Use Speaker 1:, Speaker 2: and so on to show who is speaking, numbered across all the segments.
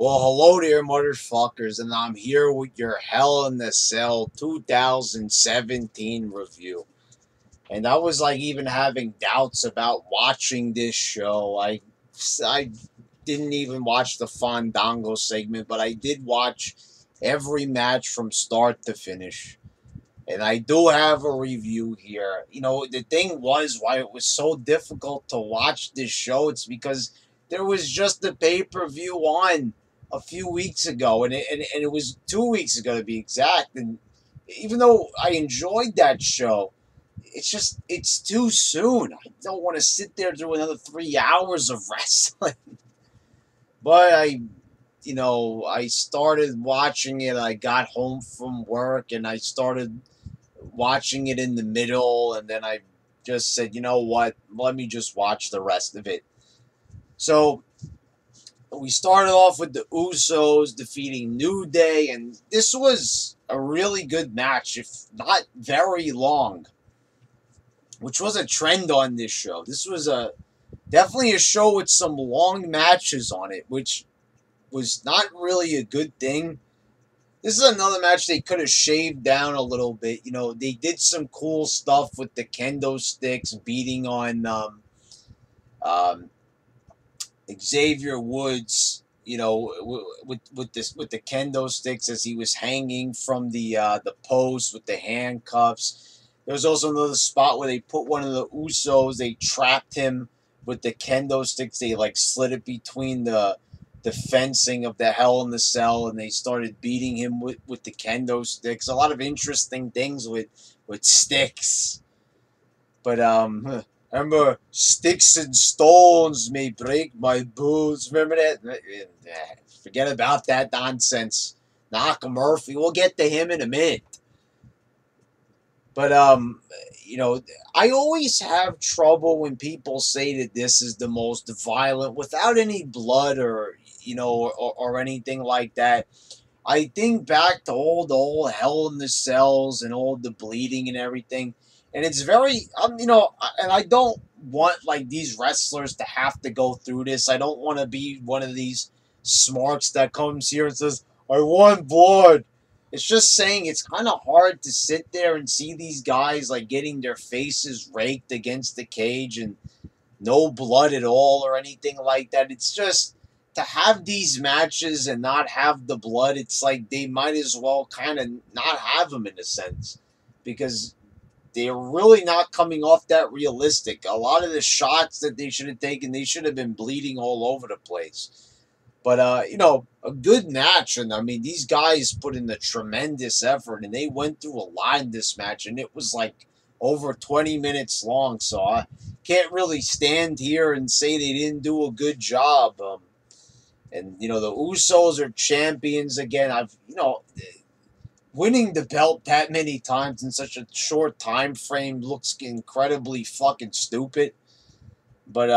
Speaker 1: Well, hello there, motherfuckers, and I'm here with your Hell in the Cell 2017 review. And I was like even having doubts about watching this show. I didn't even watch the Fandango segment, but I did watch every match from start to finish. And I do have a review here. The thing was why it was so difficult to watch this show. It's because there was just the pay per view on a few weeks ago, and it was 2 weeks ago to be exact. And even though I enjoyed that show, it's too soon. I don't want to sit there through another 3 hours of wrestling. But I started watching it. I got home from work and I started watching it in the middle, and then I just said, you know what, let me just watch the rest of it. So we started off with the Usos defeating New Day, and this was a really good match, if not very long, which was a trend on this show. This was definitely a show with some long matches on it, which was not really a good thing. This is another match they could have shaved down a little bit. They did some cool stuff with the kendo sticks beating on um, Xavier Woods. With the kendo sticks as he was hanging from the post with the handcuffs. There was also another spot where they put one of the Usos. They trapped him with the kendo sticks. They like slid it between the fencing of the Hell in the Cell, and they started beating him with the kendo sticks. A lot of interesting things with sticks. But I remember sticks and stones may break my bones. Remember that? Forget about that nonsense. Knock Murphy. We'll get to him in a minute. But I always have trouble when people say that this is the most violent without any blood or anything like that. I think back to all the old Hell in the Cells and all the bleeding and everything, and it's very and I don't want like these wrestlers to have to go through this. I don't want to be one of these smarks that comes here and says, "I want blood." It's just saying it's kind of hard to sit there and see these guys like getting their faces raked against the cage and no blood at all or anything like that. It's just to have these matches and not have the blood. It's like they might as well kind of not have them in a sense, because they're really not coming off that realistic. A lot of the shots that they should have taken, they should have been bleeding all over the place. But a good match, and I mean these guys put in a tremendous effort, and they went through a lot in this match, and it was like over 20 minutes long. So I can't really stand here and say they didn't do a good job. And the Usos are champions again. Winning the belt that many times in such a short time frame looks incredibly fucking stupid. But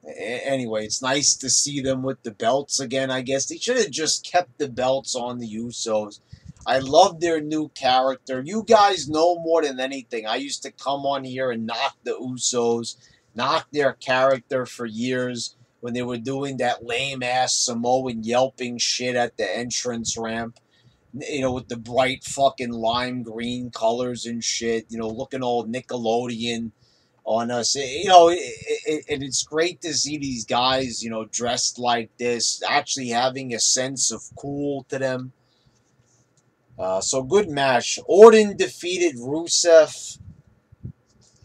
Speaker 1: anyway, it's nice to see them with the belts again. I guess they should have just kept the belts on the Usos. I love their new character. You guys know more than anything. I used to come on here and knock the Usos, knock their character for years when they were doing that lame ass Samoan yelping shit at the entrance ramp. With the bright fucking lime green colors and shit. Looking all Nickelodeon on us. And it's great to see these guys, dressed like this, actually having a sense of cool to them. So good match. Orton defeated Rusev.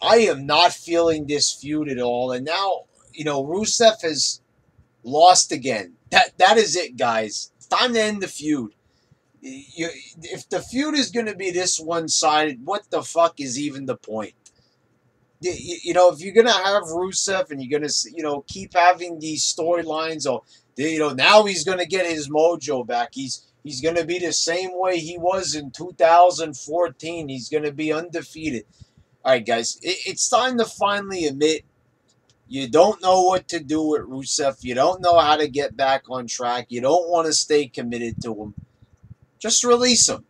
Speaker 1: I am not feeling this feud at all. And now, Rusev has lost again. That is it, guys. It's time to end the feud. If the feud is going to be this one-sided, what the fuck is even the point? If you're gonna have Rusev and you're gonna, keep having these storylines, or now he's gonna get his mojo back. He's gonna be the same way he was in 2014. He's gonna be undefeated. All right, guys, it's time to finally admit you don't know what to do with Rusev. You don't know how to get back on track. You don't want to stay committed to him. Just release him.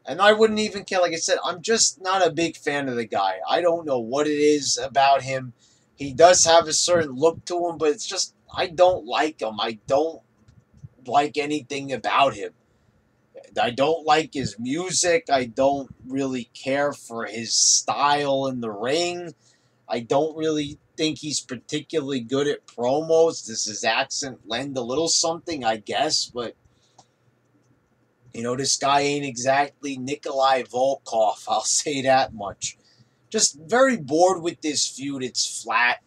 Speaker 1: And I wouldn't even care. Like I said, I'm just not a big fan of the guy. I don't know what it is about him. He does have a certain look to him, but it's just, I don't like him. I don't like anything about him. I don't like his music. I don't really care for his style in the ring. I don't really think he's particularly good at promos. Does his accent lend a little something, I guess, but this guy ain't exactly Nikolai Volkov, I'll say that much. Just very bored with this feud. It's flat.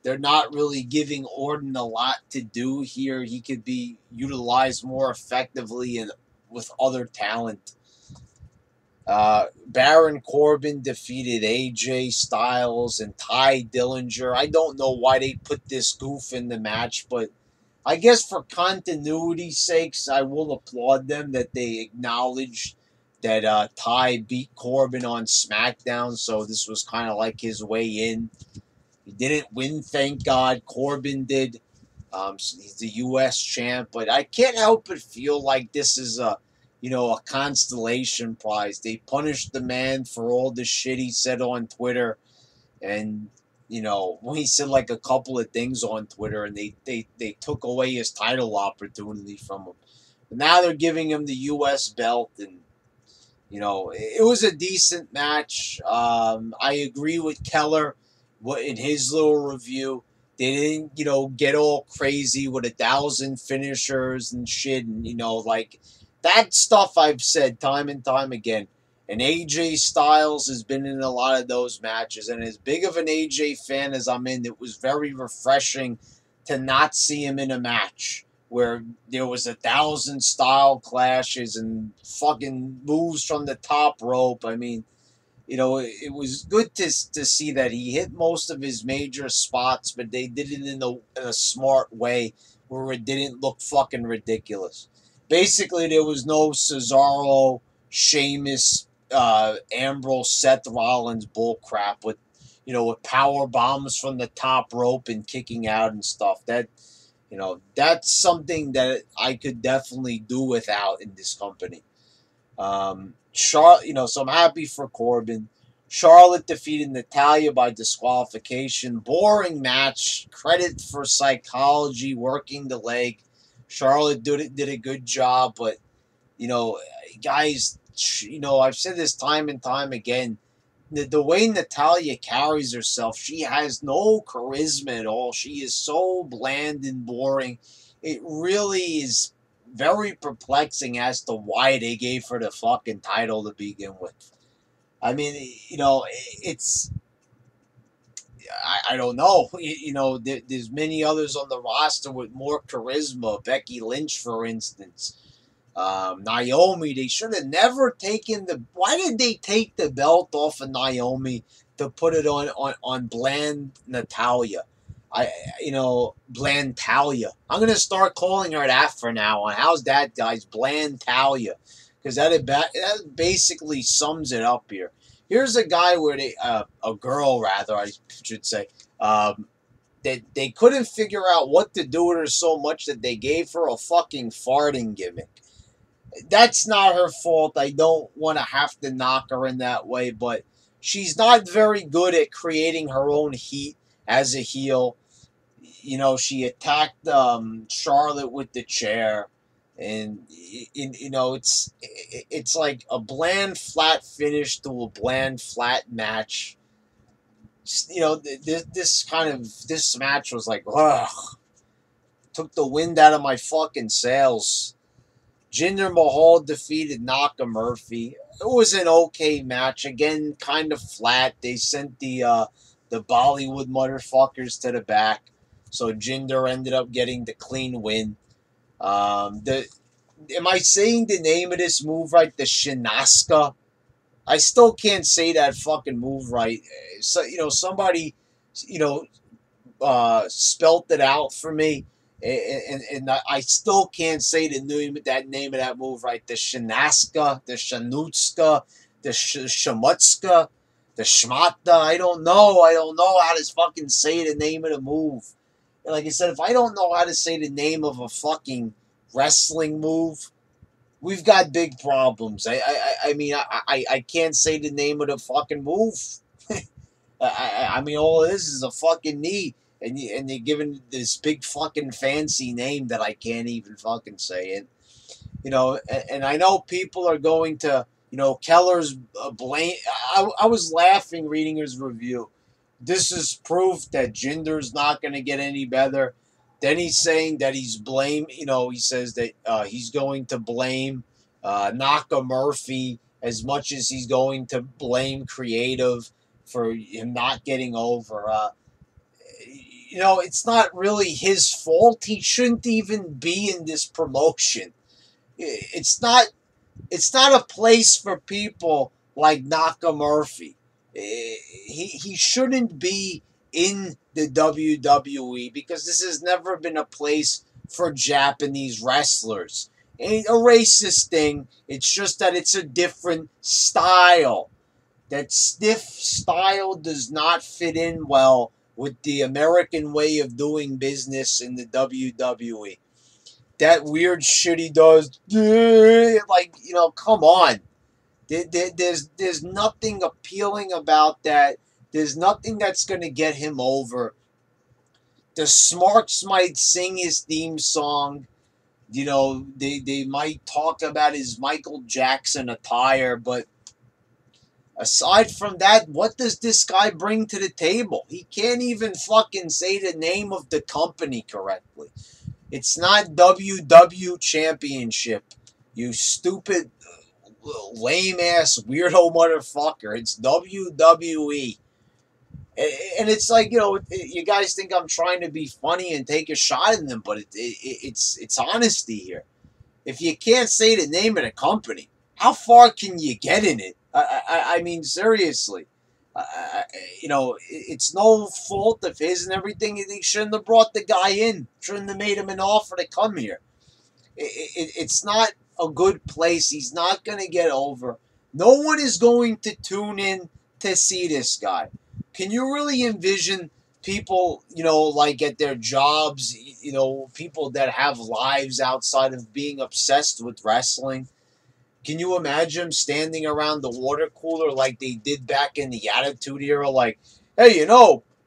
Speaker 1: They're not really giving Orton a lot to do here. He could be utilized more effectively and with other talent. Baron Corbin defeated AJ Styles and Ty Dillinger. I don't know why they put this goof in the match, but I guess for continuity's sakes, I will applaud them that they acknowledged that Ty beat Corbin on SmackDown, so this was kind of like his way in. He didn't win, thank God. Corbin did. He's the U.S. champ, but I can't help but feel like this is a constellation prize. They punished the man for all the shit he said on Twitter, and when he said like a couple of things on Twitter, and they took away his title opportunity from him. But now they're giving him the U.S. belt, and it was a decent match. I agree with Keller in his little review. They didn't, get all crazy with 1,000 finishers and shit, and like that stuff I've said time and time again. And AJ Styles has been in a lot of those matches, and as big of an AJ fan as I'm in, it was very refreshing to not see him in a match where there was 1,000 style clashes and fucking moves from the top rope. I mean, it was good to see that he hit most of his major spots, but they did it in a smart way where it didn't look fucking ridiculous. Basically, there was no Cesaro, Sheamus, Ambrose, Seth Rollins bullcrap with power bombs from the top rope and kicking out and stuff. That's something that I could definitely do without in this company. So I'm happy for Corbin. Charlotte defeated Natalya by disqualification. Boring match. Credit for psychology, working the leg. Charlotte did a good job, but guys, I've said this time and time again. The way Natalya carries herself, she has no charisma at all. She is so bland and boring. It really is very perplexing as to why they gave her the fucking title to begin with. I mean, it's I don't know. There's many others on the roster with more charisma. Becky Lynch, for instance. Naomi, they should have never taken why did they take the belt off of Naomi to put it on bland Natalya? Bland Talia. I'm going to start calling her that for now on. How's that, guys? Bland Talia. Because that basically sums it up here. Here's a guy where a girl rather, I should say, they couldn't figure out what to do with her so much that they gave her a fucking farting gimmick. That's not her fault. I don't want to have to knock her in that way, but she's not very good at creating her own heat as a heel. She attacked Charlotte with the chair, and it's like a bland flat finish to a bland flat match. This match was like, ugh, took the wind out of my fucking sails. Jinder Mahal defeated Naka Murphy. It was an okay match. Again, kind of flat. They sent the Bollywood motherfuckers to the back. So Jinder ended up getting the clean win. Am I saying the name of this move right? The Shinaska. I still can't say that fucking move right. So somebody, spelt it out for me, and I still can't say the name of that move right. The Shinaska, the Shanutska, the Shamutska, the Shmata. I don't know how to fucking say the name of the move. Like I said, if I don't know how to say the name of a fucking wrestling move, we've got big problems. I mean, I can't say the name of the fucking move. I mean, all it is a fucking knee. and they're given this big fucking fancy name that I can't even fucking say it. And I know people are going to, Keller's blame. I was laughing reading his review. This is proof that Jinder's not going to get any better. Then he's saying that he's blame. He says that he's going to blame Naka Murphy as much as he's going to blame creative for him not getting over. It's not really his fault. He shouldn't even be in this promotion. It's not. It's not a place for people like Naka Murphy. He shouldn't be in the WWE because this has never been a place for Japanese wrestlers. It ain't a racist thing. It's just that it's a different style. That stiff style does not fit in well with the American way of doing business in the WWE. That weird shit he does, come on. There's nothing appealing about that. There's nothing that's going to get him over. The Smarks might sing his theme song. They might talk about his Michael Jackson attire, but aside from that, what does this guy bring to the table? He can't even fucking say the name of the company correctly. It's not WW Championship, you stupid, lame-ass, weirdo motherfucker. It's WWE. And it's like, you guys think I'm trying to be funny and take a shot at them, but it's honesty here. If you can't say the name of the company, how far can you get in it? I mean, seriously. It's no fault of his and everything. He shouldn't have brought the guy in. Shouldn't have made him an offer to come here. It's not a good place. He's not going to get over. No one is going to tune in to see this guy. Can you really envision people, like at their jobs, people that have lives outside of being obsessed with wrestling? Can you imagine standing around the water cooler like they did back in the Attitude Era? Like, hey,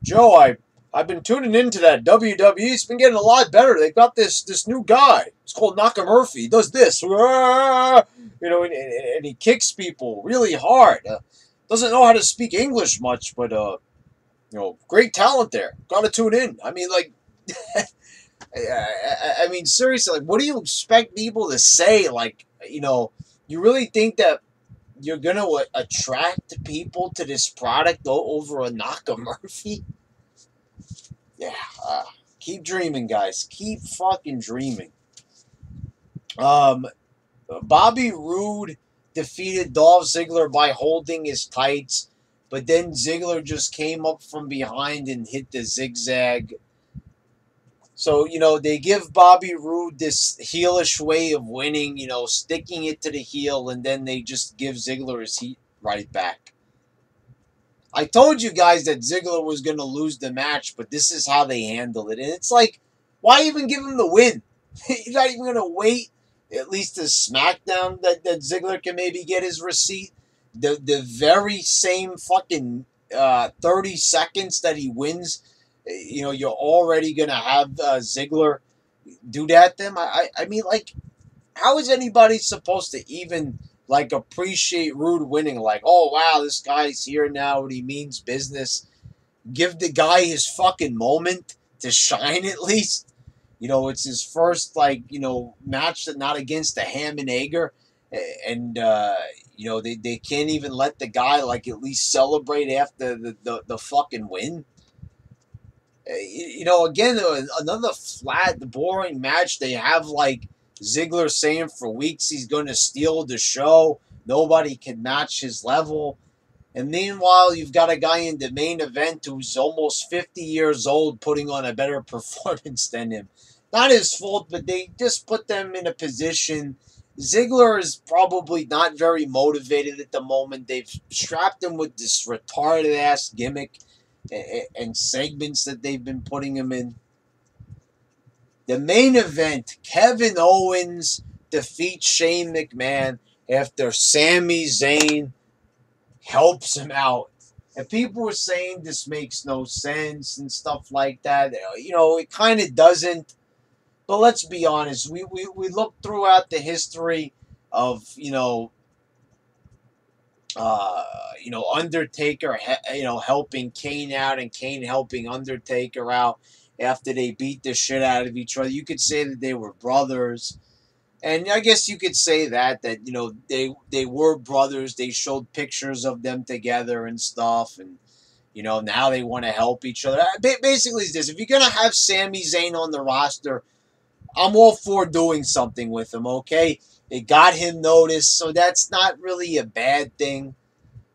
Speaker 1: Joe, I've been tuning into that WWE. It's been getting a lot better. They've got this new guy. It's called Naka Murphy. He does this. And he kicks people really hard. Doesn't know how to speak English much, but, great talent there. Got to tune in. I mean, like, I mean, seriously, like, what do you expect people to say? Like, you really think that you're going to attract people to this product over a Naka Murphy? Yeah. Keep dreaming, guys. Keep fucking dreaming. Bobby Roode defeated Dolph Ziggler by holding his tights, but then Ziggler just came up from behind and hit the zigzag. So, they give Bobby Roode this heelish way of winning, sticking it to the heel, and then they just give Ziggler his heat right back. I told you guys that Ziggler was going to lose the match, but this is how they handle it. And it's like, why even give him the win? You're not even going to wait at least to SmackDown that Ziggler can maybe get his receipt. The very same fucking 30 seconds that he wins, you're already going to have Ziggler do that to him. I mean, like, how is anybody supposed to even, like, appreciate Roode winning? Like, oh, wow, this guy's here now and he means business. Give the guy his fucking moment to shine at least. It's his first, like, match that not against the Ham and Egger. And, they can't even let the guy, like, at least celebrate after the fucking win. Again, another flat, boring match. They have, like, Ziggler saying for weeks he's going to steal the show. Nobody can match his level. And meanwhile, you've got a guy in the main event who's almost 50 years old putting on a better performance than him. Not his fault, but they just put them in a position. Ziggler is probably not very motivated at the moment. They've strapped him with this retarded-ass gimmick and segments that they've been putting him in. The main event, Kevin Owens defeats Shane McMahon after Sami Zayn helps him out. And people were saying this makes no sense and stuff like that. You know, it kind of doesn't. But let's be honest. We look throughout the history of, uh, Undertaker, helping Kane out and Kane helping Undertaker out after they beat the shit out of each other. You could say that they were brothers. And I guess you could say that they were brothers. They showed pictures of them together and stuff, and now they want to help each other. Basically, it's this: if you're gonna have Sami Zayn on the roster, I'm all for doing something with him. Okay, it got him noticed, so that's not really a bad thing.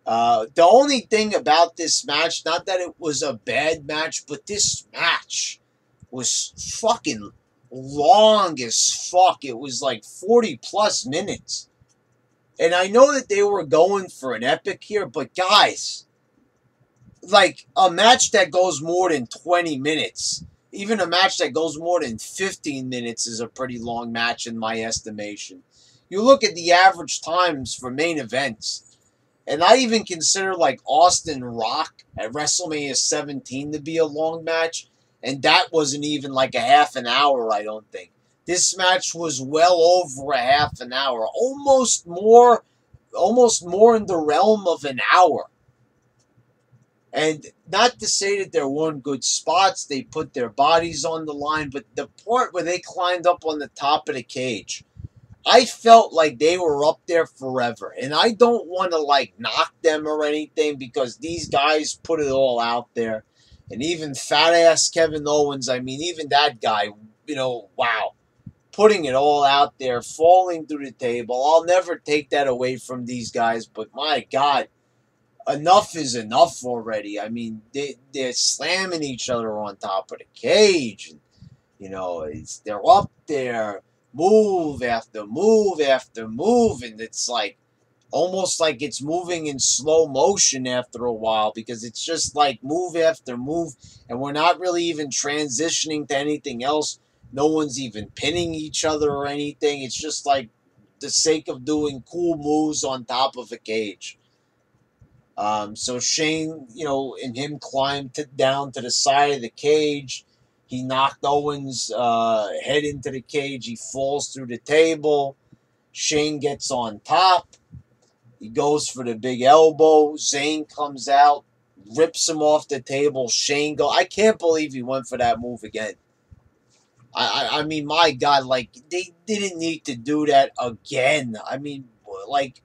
Speaker 1: The only thing about this match, not that it was a bad match, but this match was fucking long as fuck. It was like 40 plus minutes. And I know that they were going for an epic here, but guys, like a match that goes more than 20 minutes, even a match that goes more than 15 minutes is a pretty long match in my estimation. You look at the average times for main events, and I even consider like Austin Rock at WrestleMania 17 to be a long match. And that wasn't even like a half an hour, I don't think. This match was well over a half an hour. Almost more in the realm of an hour. And not to say that there weren't good spots. They put their bodies on the line. But the part where they climbed up on the top of the cage, I felt like they were up there forever. And I don't want to like knock them or anything, because these guys put it all out there. And even fat-ass Kevin Owens, I mean, even that guy, wow. Putting it all out there, falling through the table. I'll never take that away from these guys, but my God, enough is enough already. I mean, they're slamming each other on top of the cage. And, they're up there, move after move after move, and it's like, almost like it's moving in slow motion after a while, because it's just like move after move, and we're not really even transitioning to anything else. No one's even pinning each other or anything. It's just like the sake of doing cool moves on top of a cage. So Shane, and him climbed down to the side of the cage. He knocked Owens' head into the cage. He falls through the table. Shane gets on top. He goes for the big elbow. Zayn comes out, rips him off the table. Shane go. I can't believe he went for that move again. I mean, my God, like, they didn't need to do that again. I mean, like,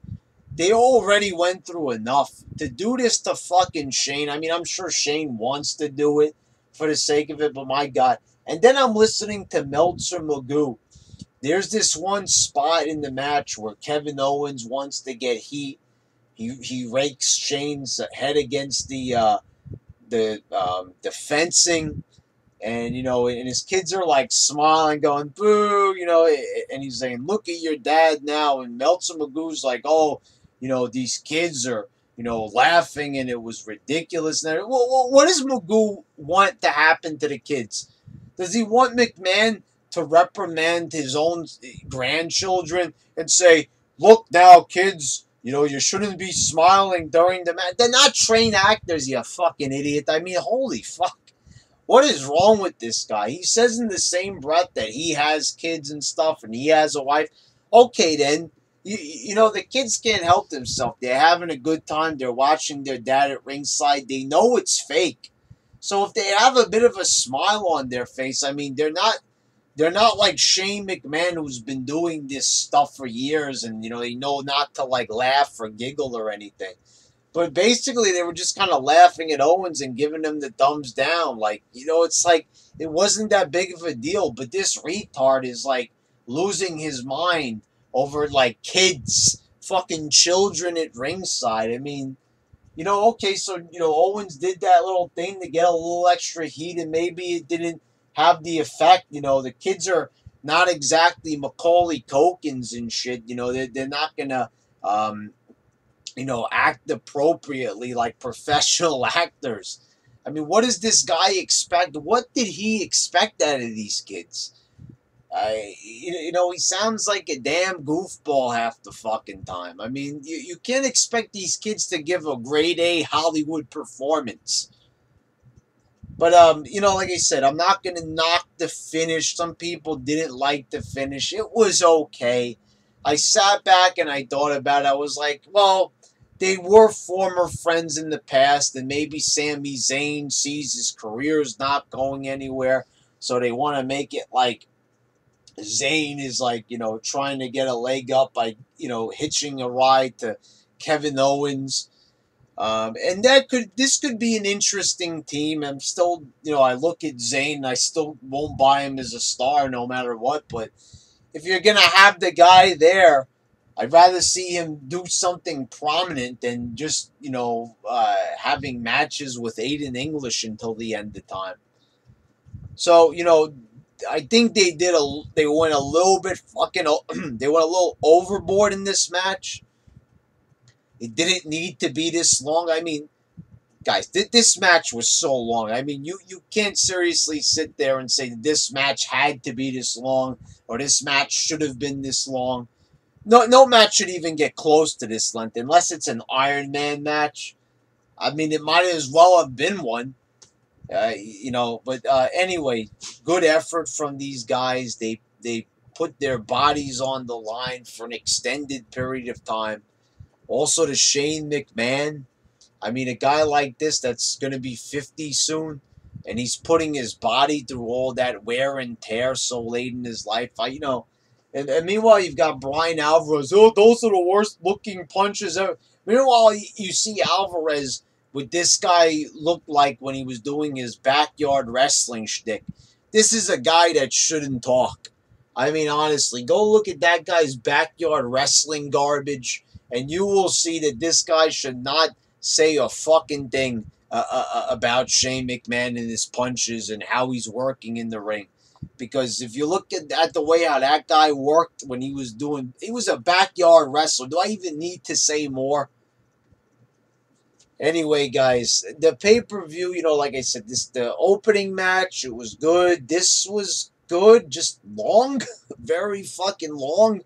Speaker 1: they already went through enough. To do this to fucking Shane, I mean, I'm sure Shane wants to do it for the sake of it, but my God. And then I'm listening to Meltzer Magoo. There's this one spot in the match where Kevin Owens wants to get heat. He rakes Shane's head against the fencing, and and his kids are like smiling, going boo, and he's saying, "Look at your dad now." And Meltzer Magoo's like, "Oh, these kids are laughing, and it was ridiculous." And what does Magoo want to happen to the kids? Does he want McMahon to reprimand his own grandchildren and say, "Look now, kids, you shouldn't be smiling during the match"? They're not trained actors, you fucking idiot. I mean, holy fuck. What is wrong with this guy? He says in the same breath that he has kids and stuff and he has a wife. Okay, then. The kids can't help themselves. They're having a good time. They're watching their dad at ringside. They know it's fake. So if they have a bit of a smile on their face, I mean, they're not like Shane McMahon, who's been doing this stuff for years, and they know not to like laugh or giggle or anything. But basically, they were just kind of laughing at Owens and giving him the thumbs down. Like, it's like it wasn't that big of a deal. But this retard is like losing his mind over like kids, fucking children at ringside. I mean, okay, so Owens did that little thing to get a little extra heat, and maybe it didn't have the effect. The kids are not exactly Macaulay Culkins and shit. They're not gonna act appropriately like professional actors. I mean, what does this guy expect? What did he expect out of these kids? He sounds like a damn goofball half the fucking time. I mean, you can't expect these kids to give a grade A Hollywood performance. But like I said, I'm not gonna knock the finish. Some people didn't like the finish. It was okay. I sat back and I thought about it. I was like, well, they were former friends in the past, and maybe Sami Zayn sees his career's not going anywhere, so they want to make it like Zayn is like, trying to get a leg up by, hitching a ride to Kevin Owens. And this could be an interesting team. I'm still, I look at Zayn and I still won't buy him as a star no matter what. But if you're going to have the guy there, I'd rather see him do something prominent than just, having matches with Aiden English until the end of time. So, I think they went a little bit fucking, they went a little overboard in this match. It didn't need to be this long. I mean, guys, this match was so long. I mean, you can't seriously sit there and say this match had to be this long or this match should have been this long. No match should even get close to this length unless it's an Iron Man match. I mean, it might as well have been one. But anyway, good effort from these guys. They put their bodies on the line for an extended period of time. Also to Shane McMahon. I mean, a guy like this that's going to be 50 soon, and he's putting his body through all that wear and tear so late in his life. And meanwhile, you've got Brian Alvarez. Oh, those are the worst looking punches ever. Meanwhile, you see Alvarez what this guy looked like when he was doing his backyard wrestling shtick. This is a guy that shouldn't talk. I mean, honestly, go look at that guy's backyard wrestling garbage, and you will see that this guy should not say a fucking thing about Shane McMahon and his punches and how he's working in the ring. Because if you look at the way how that guy worked when he was a backyard wrestler. Do I even need to say more? Anyway, guys, the pay-per-view, like I said, the opening match, it was good. This was good, just long, very fucking long.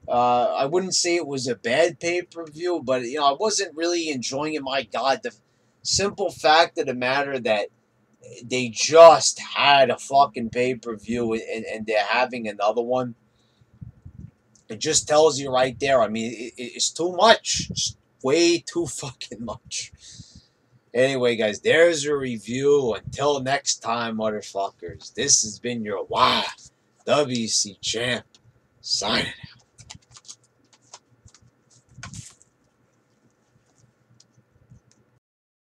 Speaker 1: I wouldn't say it was a bad pay-per-view, but, I wasn't really enjoying it. My God, the simple fact of the matter that they just had a fucking pay-per-view and they're having another one, it just tells you right there. I mean, it's too much. It's way too fucking much. Anyway, guys, there's a review. Until next time, motherfuckers, this has been your WC champ signing out.